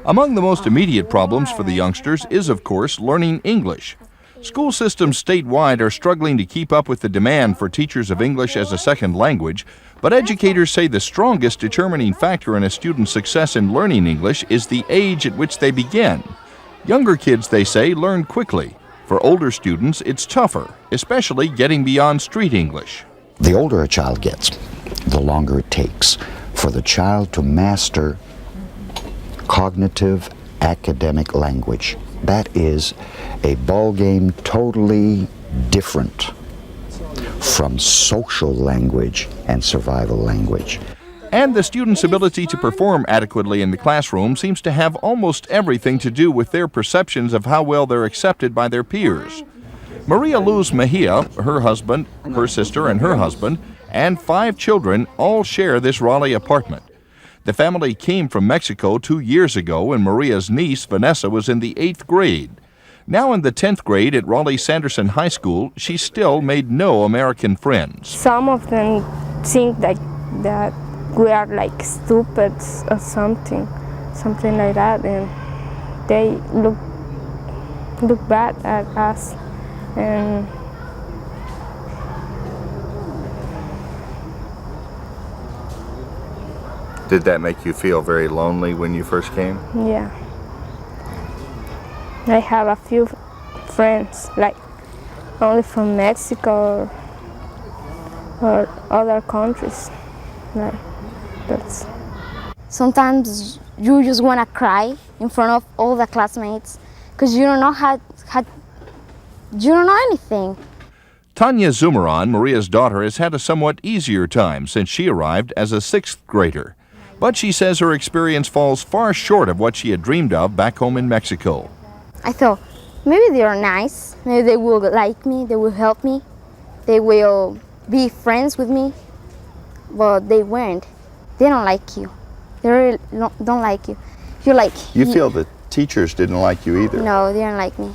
Among the most immediate problems for the youngsters is, of course, learning English. School systems statewide are struggling to keep up with the demand for teachers of English as a second language, but educators say the strongest determining factor in a student's success in learning English is the age at which they begin. Younger kids, they say, learn quickly. For older students, it's tougher, especially getting beyond street English. The older a child gets, the longer it takes for the child to master cognitive academic language. That is a ballgame totally different from social language and survival language. And the student's ability to perform adequately in the classroom seems to have almost everything to do with their perceptions of how well they're accepted by their peers. Maria Luz MEJIA, her husband, her sister, and her husband, and 5 children all share this Raleigh apartment. The family came from Mexico 2 years ago when Maria's niece, Vanessa, was in the 8th grade. Now in the 10th grade at Raleigh Sanderson High School, she still made no American friends. Some of them think that we are like stupid or something like that, and they look bad at us. And Did that make you feel very lonely when you first came? yeah, I have a few friends, like only from Mexico or other countries. Like that's. Sometimes you just want to cry in front of all the classmates because you don't know you don't know anything. TANIA ZUMERAN, Maria's daughter, has had a somewhat easier time since she arrived as a 6th grader. But she says her experience falls far short of what she had dreamed of back home in Mexico. I thought maybe they are nice, maybe they will like me, they will help me, they will be friends with me, but they weren't. They don't like you. They really don't like you. You feel the teachers didn't like you either? No, they didn't like me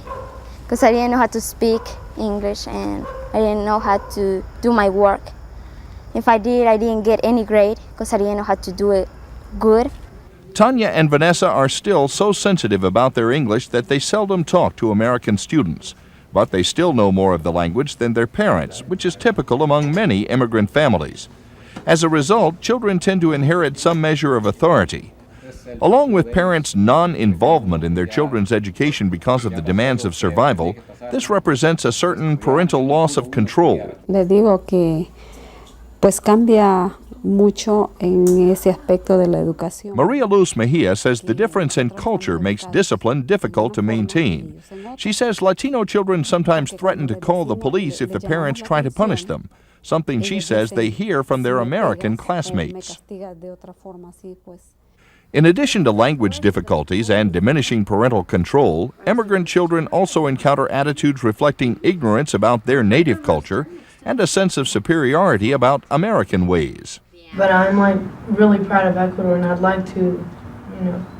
because I didn't know how to speak English and I didn't know how to do my work. If I did, I didn't get any grade because I didn't know how to do it good. Tanya and Vanessa are still so sensitive about their English that they seldom talk to American students. But they still know more of the language than their parents, which is typical among many immigrant families. As a result, children tend to inherit some measure of authority. Along with parents' non-involvement in their children's education because of the demands of survival, this represents a certain parental loss of control. Le digo que pues cambia mucho en ese aspecto de la educación. Maria Luz MEJIA says the difference in culture makes discipline difficult to maintain. She says Latino children sometimes threaten to call the police if the parents try to punish them, something she says they hear from their American classmates. In addition to language difficulties and diminishing parental control, immigrant children also encounter attitudes reflecting ignorance about their native culture and a sense of superiority about American ways. But I'm really proud of Ecuador, and I'd like to,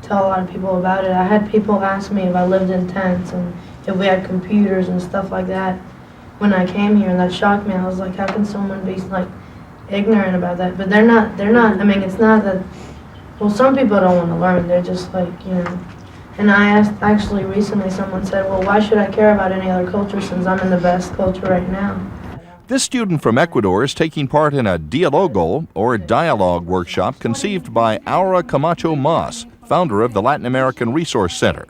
tell a lot of people about it. I had people ask me if I lived in tents and if we had computers and stuff like that when I came here, and that shocked me. I was like, how can someone be ignorant about that? But they're not, I mean, it's not that, well, some people don't want to learn. They're just and I asked, actually recently someone said, well, why should I care about any other culture since I'm in the best culture right now? This student from Ecuador is taking part in a DIALOGO, or dialogue workshop, conceived by Camacho-Maas, founder of the Latin American Resource Center.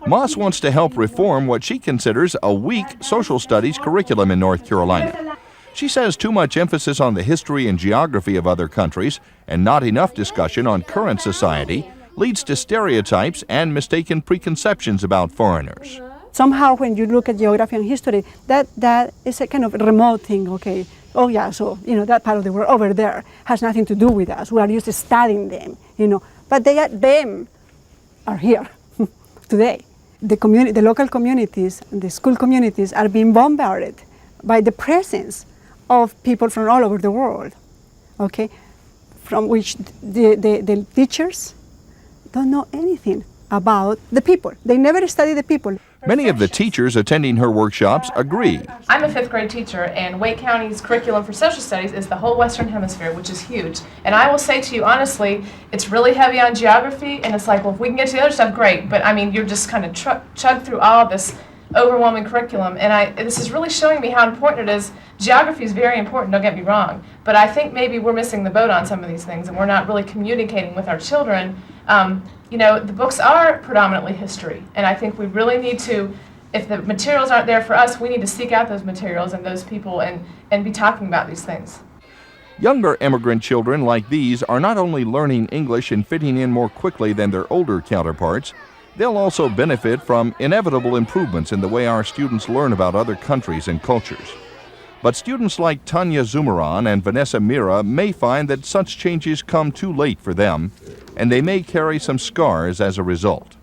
Maas wants to help reform what she considers a weak social studies curriculum in North Carolina. She says too much emphasis on the history and geography of other countries and not enough discussion on current society leads to stereotypes and mistaken preconceptions about foreigners. Somehow when you look at geography and history, that is a kind of remote thing, okay? Oh yeah, so, that part of the world over there has nothing to do with us. We are used to studying them, But them are here today. The local communities, the school communities are being bombarded by the presence of people from all over the world, okay? From which the teachers don't know anything about the people. They never study the people. Many of the teachers attending her workshops agree. I'm a 5th grade teacher, and Wake County's curriculum for social studies is the whole Western Hemisphere, which is huge. And I will say to you honestly, it's really heavy on geography, and it's like, well, if we can get to the other stuff, great. But I mean, you're just kind of chug through all this overwhelming curriculum, and this is really showing me how important it is. Geography is very important, don't get me wrong, but I think maybe we're missing the boat on some of these things, and we're not really communicating with our children. You know, the books are predominantly history, and I think we really need to, if the materials aren't there for us, we need to seek out those materials and those people and be talking about these things. Younger immigrant children like these are not only learning English and fitting in more quickly than their older counterparts, they'll also benefit from inevitable improvements in the way our students learn about other countries and cultures. But students like TANIA ZUMERAN and MIRA may find that such changes come too late for them, and they may carry some scars as a result.